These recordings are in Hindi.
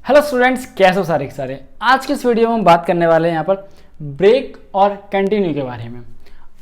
हेलो स्टूडेंट्स, कैसे हो सारे के सारे। आज के इस वीडियो में हम बात करने वाले हैं यहाँ पर ब्रेक और कंटिन्यू के बारे में।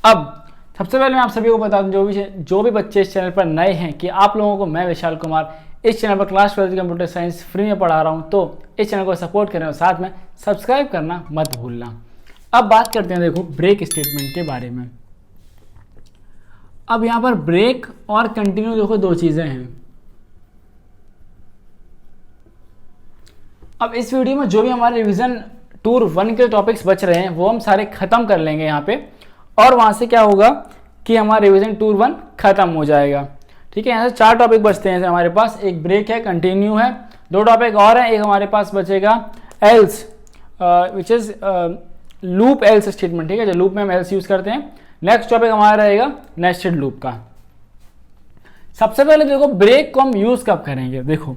अब सबसे पहले मैं आप सभी को बता दूं, जो भी बच्चे इस चैनल पर नए हैं, कि आप लोगों को मैं विशाल कुमार इस चैनल पर क्लास 12 कंप्यूटर साइंस फ्री में पढ़ा रहा हूँ। तो इस चैनल को सपोर्ट करें और साथ में सब्सक्राइब करना मत भूलना। अब बात करते हैं देखो ब्रेक स्टेटमेंट के बारे में। अब यहाँ पर ब्रेक और कंटिन्यू देखो दो चीज़ें हैं। अब इस वीडियो में जो भी हमारे रिवीजन टूर 1 के टॉपिक्स बच रहे हैं वो हम सारे खत्म कर लेंगे यहाँ पे, और वहाँ से क्या होगा कि हमारा रिवीजन टूर 1 खत्म हो जाएगा। ठीक है, यहाँ से 4 टॉपिक बचते हैं हमारे पास। एक ब्रेक है, कंटिन्यू है, 2 टॉपिक और हैं। एक हमारे पास बचेगा else, which is loop else statement. ठीक है, जो लूप में हम एल्स यूज करते हैं। नेक्स्ट टॉपिक हमारा रहेगा नेस्टेड लूप का। सबसे पहले देखो ब्रेक को हम यूज कब करेंगे। देखो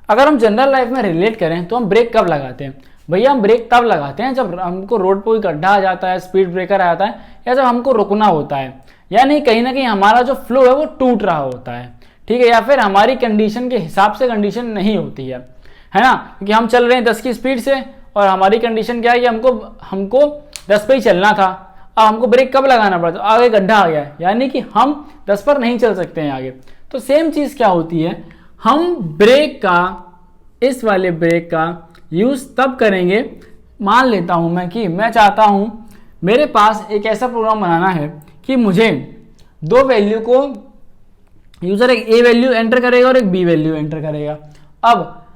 अगर हम जनरल लाइफ में रिलेट करें तो हम ब्रेक कब लगाते हैं भैया। हम ब्रेक तब लगाते हैं जब हमको रोड पर कोई गड्ढा आ जाता है, स्पीड ब्रेकर आ जाता है, या जब हमको रुकना होता है, यानी कहीं ना कहीं हमारा जो फ्लो है वो टूट रहा होता है। ठीक है, या फिर हमारी कंडीशन के हिसाब से कंडीशन नहीं होती है ना, क्योंकि हम चल रहे हैं 10 की स्पीड से और हमारी कंडीशन क्या है कि हमको 10 पे ही चलना था। अब हमको ब्रेक कब लगाना पड़ता है, आगे गड्ढा आ गया है, यानी कि हम 10 पर नहीं चल सकते हैं आगे। तो सेम चीज क्या होती है, हम ब्रेक का, इस वाले ब्रेक का यूज तब करेंगे। मान लेता हूं मैं कि मैं चाहता हूं मेरे पास एक ऐसा प्रोग्राम बनाना है कि मुझे 2 वैल्यू को यूजर एक ए वैल्यू एंटर करेगा और एक बी वैल्यू एंटर करेगा। अब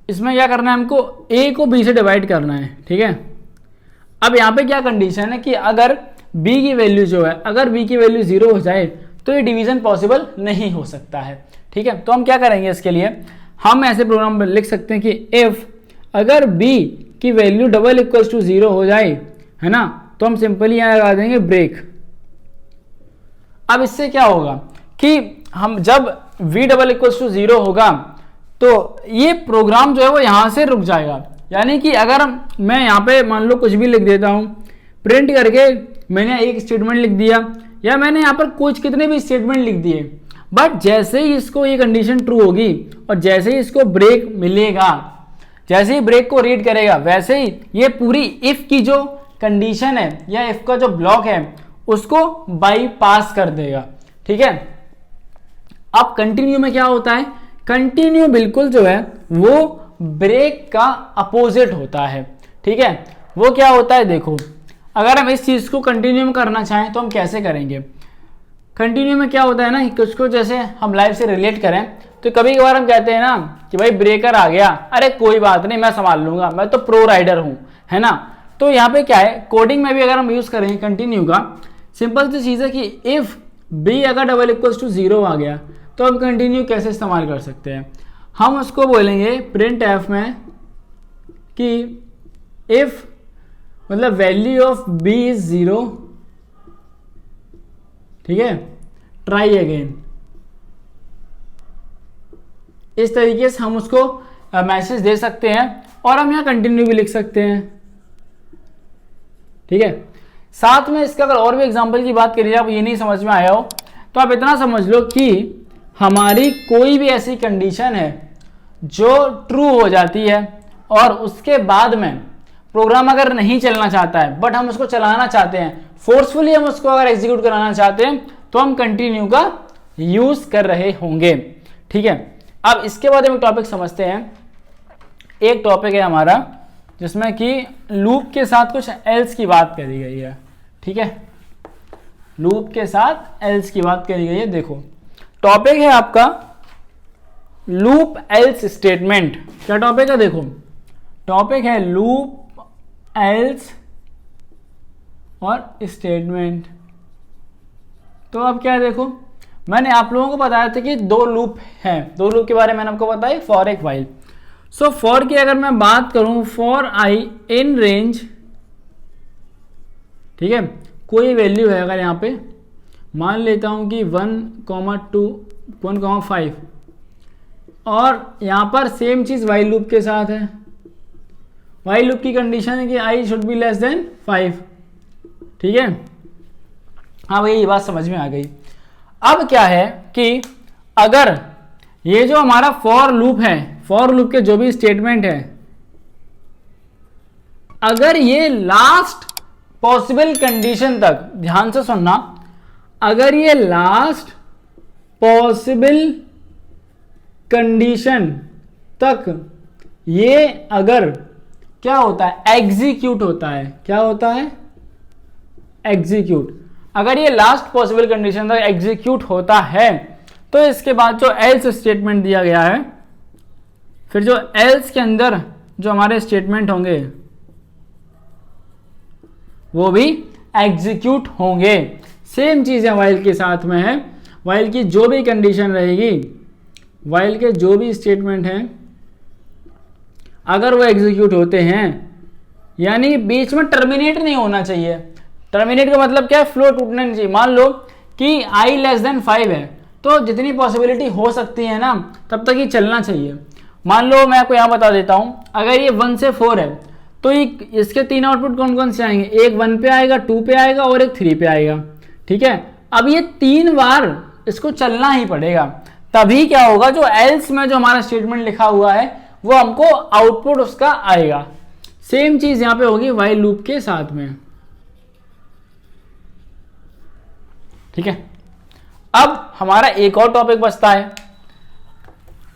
इसमें क्या करना है, हमको ए को बी से डिवाइड करना है। ठीक है, अब यहाँ पे क्या कंडीशन है कि अगर बी की वैल्यू जो है, अगर बी की वैल्यू 0 हो जाए तो ये डिवीजन पॉसिबल नहीं हो सकता है। ठीक है, तो हम क्या करेंगे, इसके लिए हम ऐसे प्रोग्राम लिख सकते हैं कि इफ अगर b की वैल्यू डबल इक्वल्स टू 0 हो जाए, है ना, तो हम सिंपली यहां लगा देंगे ब्रेक। अब इससे क्या होगा कि हम जब v डबल इक्वल्स टू 0 होगा तो ये प्रोग्राम जो है वो यहां से रुक जाएगा। यानी कि अगर मैं यहाँ पे मान लो कुछ भी लिख देता हूं, प्रिंट करके मैंने एक स्टेटमेंट लिख दिया, या मैंने यहाँ पर कुछ कितने भी स्टेटमेंट लिख दिए, बट जैसे ही इसको ये कंडीशन ट्रू होगी और जैसे ही इसको ब्रेक मिलेगा, जैसे ही ब्रेक को रीड करेगा, वैसे ही ये पूरी इफ की जो कंडीशन है या इफ का जो ब्लॉक है उसको बाईपास कर देगा। ठीक है, अब कंटिन्यू में क्या होता है, कंटिन्यू बिल्कुल जो है वो ब्रेक का अपोजिट होता है। ठीक है, वो क्या होता है, देखो अगर हम इस चीज को कंटिन्यू में करना चाहें तो हम कैसे करेंगे। कंटिन्यू में क्या होता है ना, कुछ को जैसे हम लाइफ से रिलेट करें तो कभी कभार हम कहते हैं ना कि भाई ब्रेकर आ गया, अरे कोई बात नहीं मैं संभाल लूंगा, मैं तो प्रो राइडर हूं, है ना। तो यहाँ पे क्या है, कोडिंग में भी अगर हम यूज करें कंटिन्यू का, सिंपल सी चीज है कि इफ बी अगर डबल इक्वल्स टू 0 आ गया तो हम कंटिन्यू कैसे इस्तेमाल कर सकते हैं। हम उसको बोलेंगे प्रिंट एफ में कि इफ मतलब वैल्यू ऑफ बी इज 0, ठीक है, ट्राई अगेन। इस तरीके से हम उसको मैसेज दे सकते हैं और हम यहां कंटिन्यू भी लिख सकते हैं। ठीक है, साथ में इसका अगर और भी एग्जांपल की बात करिए, आप ये नहीं समझ में आया हो तो आप इतना समझ लो कि हमारी कोई भी ऐसी कंडीशन है जो ट्रू हो जाती है और उसके बाद में प्रोग्राम अगर नहीं चलना चाहता है बट हम उसको चलाना चाहते हैं, फोर्सफुली हम उसको अगर एग्जीक्यूट कराना चाहते हैं, तो हम कंटिन्यू का यूज कर रहे होंगे। ठीक है, अब इसके बाद हम एक टॉपिक समझते हैं। एक टॉपिक है हमारा जिसमें कि लूप के साथ कुछ एल्स की बात करी गई है। ठीक है, लूप के साथ एल्स की बात करी गई है। देखो टॉपिक है आपका लूप एल्स स्टेटमेंट। क्या टॉपिक है, देखो टॉपिक है लूप एल्स और स्टेटमेंट। तो अब क्या है, देखो मैंने आप लोगों को बताया था कि 2 लूप हैं, 2 लूप के बारे में मैंने आपको बताया, फॉर एक वाइल। सो फॉर की अगर मैं बात करूं, फॉर आई इन रेंज, ठीक है, कोई वैल्यू है अगर यहाँ पे मान लेता हूं कि 1,2 1,5, और यहाँ पर सेम चीज वाइल लूप के साथ है। वाइल लूप की कंडीशन है कि I should be less than 5। ठीक है, हाँ भाई ये बात समझ में आ गई। अब क्या है कि अगर ये जो हमारा फॉर लूप है, फॉर लूप के जो भी स्टेटमेंट है, अगर ये लास्ट पॉसिबल कंडीशन तक, ध्यान से सुनना, अगर ये लास्ट पॉसिबल कंडीशन तक ये अगर क्या होता है, एग्जीक्यूट होता है, क्या होता है, एग्जीक्यूट, अगर ये लास्ट पॉसिबल कंडीशन तक एग्जीक्यूट होता है तो इसके बाद जो एल्स स्टेटमेंट दिया गया है, फिर जो एल्स के अंदर जो हमारे स्टेटमेंट होंगे वो भी एग्जीक्यूट होंगे। सेम चीजें वाइल के साथ में है, वाइल की जो भी कंडीशन रहेगी, वाइल के जो भी स्टेटमेंट हैं अगर वो एग्जीक्यूट होते हैं, यानी बीच में टर्मिनेट नहीं होना चाहिए। टर्मिनेट का मतलब क्या है, फ्लो टूटना नहीं चाहिए। मान लो कि i लेस देन 5 है तो जितनी पॉसिबिलिटी हो सकती है ना तब तक ये चलना चाहिए। मान लो मैं आपको यहाँ बता देता हूँ, अगर ये 1 से 4 है तो इसके 3 आउटपुट कौन कौन से आएंगे, एक 1 पे आएगा, 2 पे आएगा और एक 3 पे आएगा। ठीक है, अब ये 3 बार इसको चलना ही पड़ेगा, तभी क्या होगा, जो एल्स में जो हमारा स्टेटमेंट लिखा हुआ है वो हमको आउटपुट उसका आएगा। सेम चीज यहां पे होगी व्हाइल लूप के साथ में। ठीक है, अब हमारा एक और टॉपिक बचता है।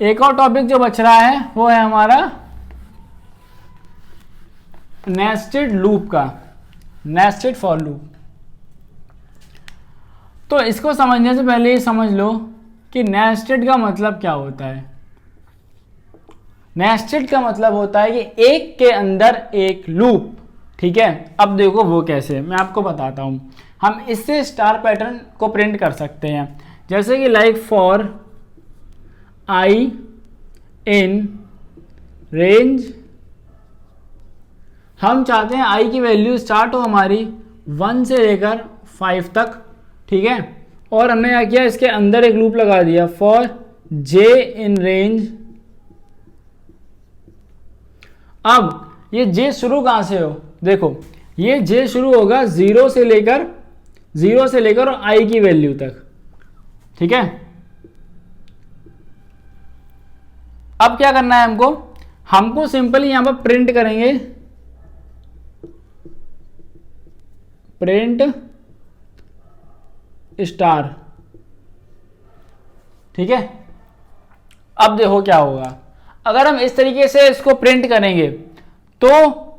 एक और टॉपिक जो बच रहा है वो है हमारा नेस्टेड लूप का, नेस्टेड फॉर लूप। तो इसको समझने से पहले ये समझ लो कि नेस्टेड का मतलब क्या होता है। नेस्टेड का मतलब होता है कि एक के अंदर एक लूप। ठीक है, अब देखो वो कैसे, मैं आपको बताता हूं। हम इससे स्टार पैटर्न को प्रिंट कर सकते हैं, जैसे कि like for I in range, हम चाहते हैं आई की वैल्यू स्टार्ट हो हमारी 1 से लेकर 5 तक। ठीक है, और हमने क्या किया, इसके अंदर एक लूप लगा दिया फॉर j इन रेंज। अब ये j शुरू कहां से हो, देखो ये j शुरू होगा 0 से लेकर और i की वैल्यू तक। ठीक है, अब क्या करना है हमको सिंपली यहां पर प्रिंट करेंगे, प्रिंट स्टार। ठीक है, अब देखो क्या होगा, अगर हम इस तरीके से इसको प्रिंट करेंगे तो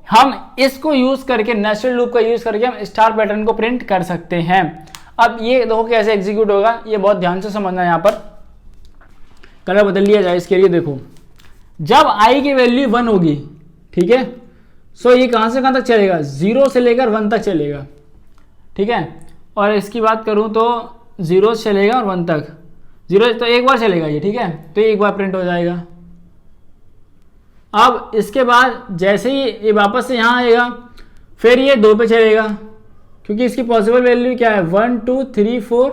हम इसको यूज करके, नेस्टेड लूप का यूज करके हम स्टार पैटर्न को प्रिंट कर सकते हैं। अब ये देखो कैसे एग्जीक्यूट होगा, ये बहुत ध्यान से समझना। यहां पर कलर बदल लिया जाए इसके लिए। देखो जब i की वैल्यू 1 होगी, ठीक है, सो ये कहां से कहां तक चलेगा, 0 से लेकर 1 तक चलेगा। ठीक है, और इसकी बात करूं तो 0 से चलेगा और 1 तक, 0 तो एक बार चलेगा ये। ठीक है, तो एक बार प्रिंट हो जाएगा। अब इसके बाद जैसे ही ये वापस से यहाँ आएगा, फिर ये 2 पे चलेगा, क्योंकि इसकी पॉसिबल वैल्यू क्या है 1 2 3 4,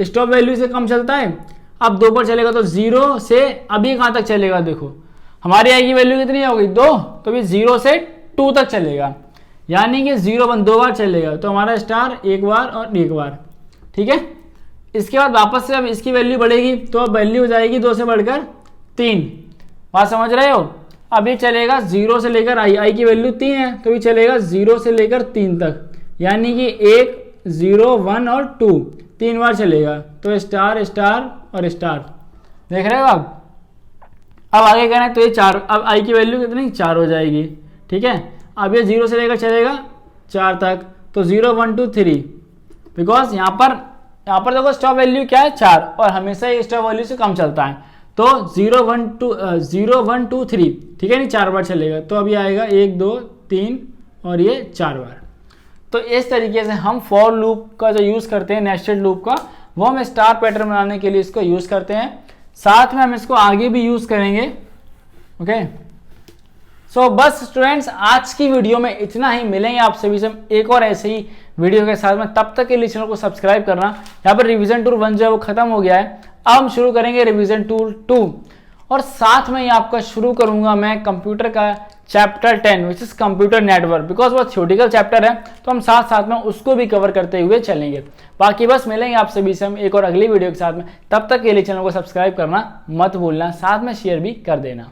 स्टॉप वैल्यू से कम चलता है। अब 2 पर चलेगा तो 0 से अभी कहाँ तक चलेगा, देखो हमारी आई की वैल्यू कितनी होगी 2, तो भी 0 से 2 तक चलेगा, यानी कि 0 1 2 बार चलेगा। तो हमारा स्टार एक बार और एक बार। ठीक है, इसके बाद वापस से अब इसकी वैल्यू बढ़ेगी तो अब वैल्यू हो जाएगी 2 से बढ़कर 3। बात समझ रहे हो, अब ये चलेगा 0 से लेकर आई की वैल्यू 3 है तो ये चलेगा 0 से लेकर 3 तक, यानी कि 1 0 1 और 2 3 बार चलेगा। तो स्टार स्टार और स्टार, देख रहे हो आप। अब आगे करना है तो ये 4, अब आई की वैल्यू कितनी 4 हो जाएगी। ठीक है, अब ये 0 से लेकर चलेगा 4 तक, तो 0 1 2 3, बिकॉज यहाँ पर देखो स्टॉप वैल्यू क्या है 4 और हमेशा ये स्टॉप वैल्यू से कम चलता है। तो 0 1 2 3, ठीक है नहीं, 4 बार चलेगा। तो अभी आएगा 1 2 3 और ये 4 बार। तो इस तरीके से हम फॉर लूप का जो यूज करते हैं, नेस्टेड लूप का, वो हम स्टार पैटर्न बनाने के लिए इसको यूज करते हैं। साथ में हम इसको आगे भी यूज करेंगे। ओके, सो बस स्टूडेंट्स, आज की वीडियो में इतना ही। मिलेंगे आप सभी से एक और ऐसे ही वीडियो के साथ में, तब तक के लिए चैनल को सब्सक्राइब करना। यहाँ पर रिवीजन टूर 1 जो है वो खत्म हो गया है, अब हम शुरू करेंगे रिवीजन टूर 2, और साथ में ही आपका शुरू करूंगा मैं कंप्यूटर का chapter 10 which is computer network, because वो थ्योरेटिकल चैप्टर है तो हम साथ साथ में उसको भी कवर करते हुए चलेंगे। बाकी बस मिलेंगे आप सभी से हम एक और अगली वीडियो के साथ में, तब तक के लिए चैनल को सब्सक्राइब करना मत भूलना, साथ में शेयर भी कर देना।